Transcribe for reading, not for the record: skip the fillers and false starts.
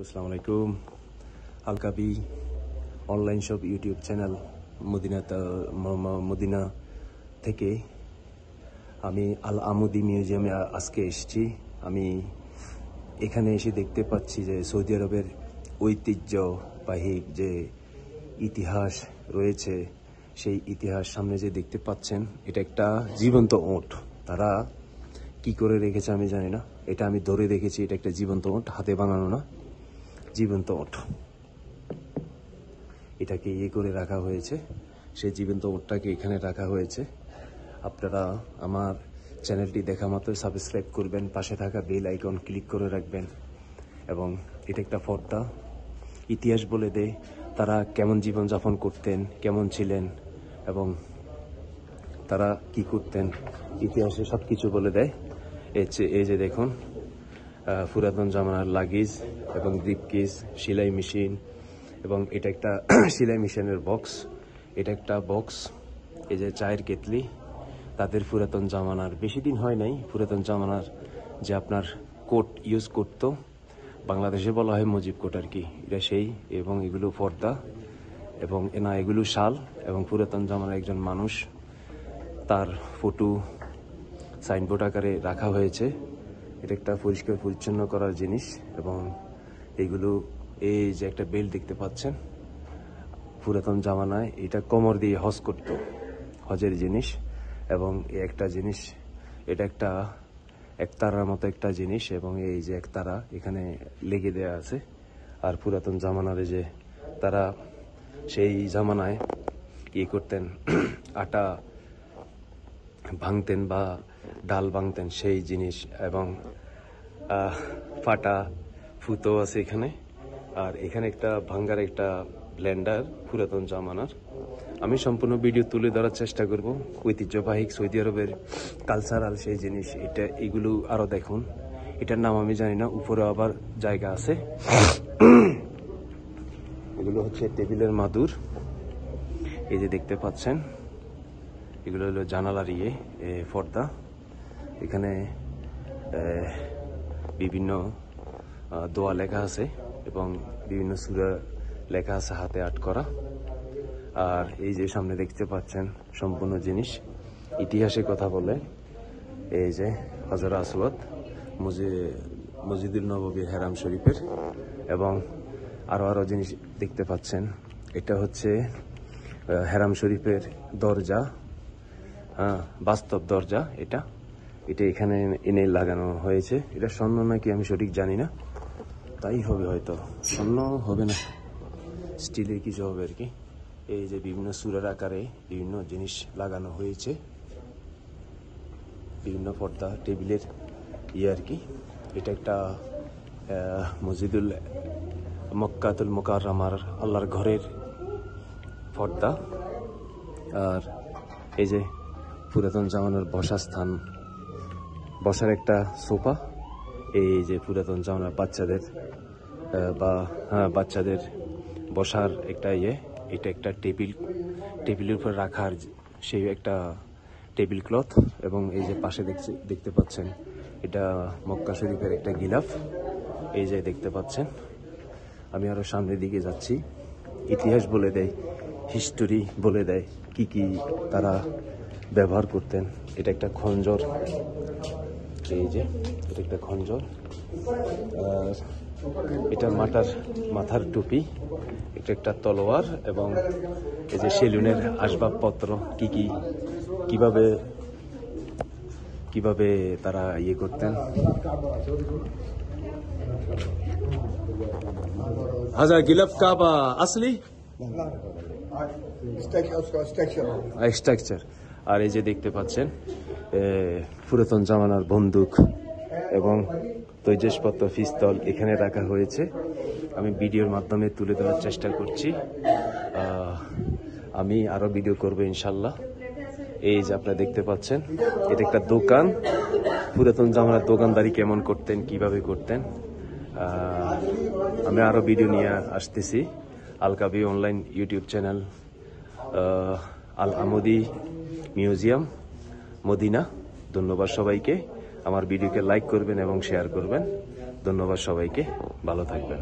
আসসালামু আলাইকুম। Alkabi online shop YouTube channel Madina থেকে আমি আল আমুদি মিউজিয়ামে আজকে এসেছি। আমি এখানে এসে দেখতে পাচ্ছি যে সৌদি আরবের ঐতিহ্যবাহী যে ইতিহাস রয়েছে, সেই ইতিহাস সামনে যে দেখতে পাচ্ছেন, এটা একটা জীবন্ত ওট। তারা কি করে রেখেছে আমি জানি না, এটা আমি ধরে দেখেছি। এটা একটা জীবন্ত ওট, হাতে বানানো না, জীবন্ত ওট। এটাকে করে রাখা হয়েছে, সেই জীবন্ত ওটটাকে এখানে রাখা হয়েছে। আপনারা আমার চ্যানেলটি দেখা মাত্র সাবস্ক্রাইব করবেন, পাশে থাকা বেল আইকন ক্লিক করে রাখবেন। এবং এটা একটা পর্দা, ইতিহাস বলে দেয় তারা কেমন জীবনযাপন করতেন, কেমন ছিলেন এবং তারা কি করতেন, ইতিহাসে সব কিছু বলে দেয়। এই যে দেখুন, পুরাতন জামানার লাগেজ এবং ব্রিফকেস, সেলাই মেশিন, এবং এটা একটা সেলাই মেশিনের বক্স। এটা একটা বক্স। এই যে চায়ের কেতলি, তাদের পুরাতন জামানার, বেশি দিন হয় নাই, পুরাতন জামানার যে আপনার কোট ইউজ করতো, বাংলাদেশে বলা হয় মুজিব কোট আর কি, এটা সেই। এবং এগুলো পর্দা এবং এগুলো শাল, এবং পুরাতন জামানার একজন মানুষ, তার ফটো সাইনবোর্ড আকারে রাখা হয়েছে। এটা একটা পরিষ্কার পরিচ্ছন্ন করার জিনিস। এবং এইগুলো, এই যে একটা বেল্ট দেখতে পাচ্ছেন, পুরাতন জামানায় এটা কোমর দিয়ে হজ করতো, হজের জিনিস। এবং এই একটা জিনিস, এটা একটা একতারার মতো একটা জিনিস, এবং এই যে একতারা এখানে লেগে দেয়া আছে। আর পুরাতন জামানার যে তারা সেই জামানায় করতেন, আটা ভাঙতেন বা ডাল ভাঙতেন, সেই জিনিস। এবং ফাটা ফুতো আছে এখানে। আর এখানে একটা ভাঙ্গার একটা ব্লেন্ডার, পুরাতন জামানার। আমি সম্পূর্ণ ভিডিও তুলে ধরার চেষ্টা করব, ঐতিহ্যবাহী সৌদি আরবের কালচারাল সেই জিনিস। এগুলো আরো দেখুন, এটার নাম আমি জানি না, উপরে আবার জায়গা আছে। এগুলো হচ্ছে টেবিলের মাদুর, এই যে দেখতে পাচ্ছেন। এগুলো হলো জানালার পর্দা। এখানে বিভিন্ন দোয়া লেখা আছে এবং বিভিন্ন সূরা লেখা আছে, হাতে আর্ট করা। আর এই যে সামনে দেখতে পাচ্ছেন, সম্পূর্ণ জিনিস ইতিহাসে কথা বলে। এই যে হাজার আসওয়াদ, মসজিদুল নববী, হেরাম শরীফের। এবং আরো জিনিস দেখতে পাচ্ছেন, এটা হচ্ছে হেরাম শরীফের দরজা, বাস্তব দরজা। এটা এখানে এনে লাগানো হয়েছে। এটা স্বর্ণ নাকি আমি সঠিক জানি না, তাই হবে হয়তো, স্বর্ণ হবে না, স্টিলের কিছু হবে আর কি। এই যে বিভিন্ন সুরের আকারে বিভিন্ন জিনিস লাগানো হয়েছে, বিভিন্ন পর্দা, টেবিলের আর কি। এটা একটা মসজিদুল মক্কাতুল মুকাররমার, আল্লাহর ঘরের পর্দা। আর এই যে পুরাতন জামানার বসার বসার একটা সোফা। এই যে পুরাতন জামানার বাচ্চাদের বাচ্চাদের বসার একটা এটা একটা টেবিলের উপর রাখার সেই একটা টেবিল ক্লথ। এবং এই যে পাশে দেখতে পাচ্ছেন, এটা মক্কা শরীফের একটা গিলাফ, এই যে দেখতে পাচ্ছেন। আমি আরো সামনের দিকে যাচ্ছি, ইতিহাস বলে দেয়, হিস্টোরি বলে দেয় কি কি তারা ব্যবহার করতেন। এটা একটা খঞ্জর, এই যে এটা একটা খঞ্জর। আর এটা মাথার টুপি, এটা একটা তলোয়ার। এবং এই যে সেলুনের আসবাবপত্র, কিভাবে তারা করতেন। হাজার গিলাফ কাবা আসলি স্ট্রাকচার। আর এই যে দেখতে পাচ্ছেন, পুরাতন জামানার বন্দুক এবং তৈজসপত্র, পিস্তল এখানে রাখা হয়েছে। আমি ভিডিওর মাধ্যমে তুলে ধরার চেষ্টা করছি। আমি আরো ভিডিও করবো ইনশাল্লাহ। এই যে আপনারা দেখতে পাচ্ছেন, এটা একটা দোকান, পুরাতন জামানার দোকানদারি কেমন করতেন, কিভাবে করতেন। আমি আরো ভিডিও নিয়ে আসতেছি। আলকাবি অনলাইন ইউটিউব চ্যানেল, আল আমুদি মিউজিয়াম, মদিনা। ধন্যবাদ সবাইকে। আমার ভিডিওকে লাইক করবেন এবং শেয়ার করবেন। ধন্যবাদ সবাইকে, ভালো থাকবেন।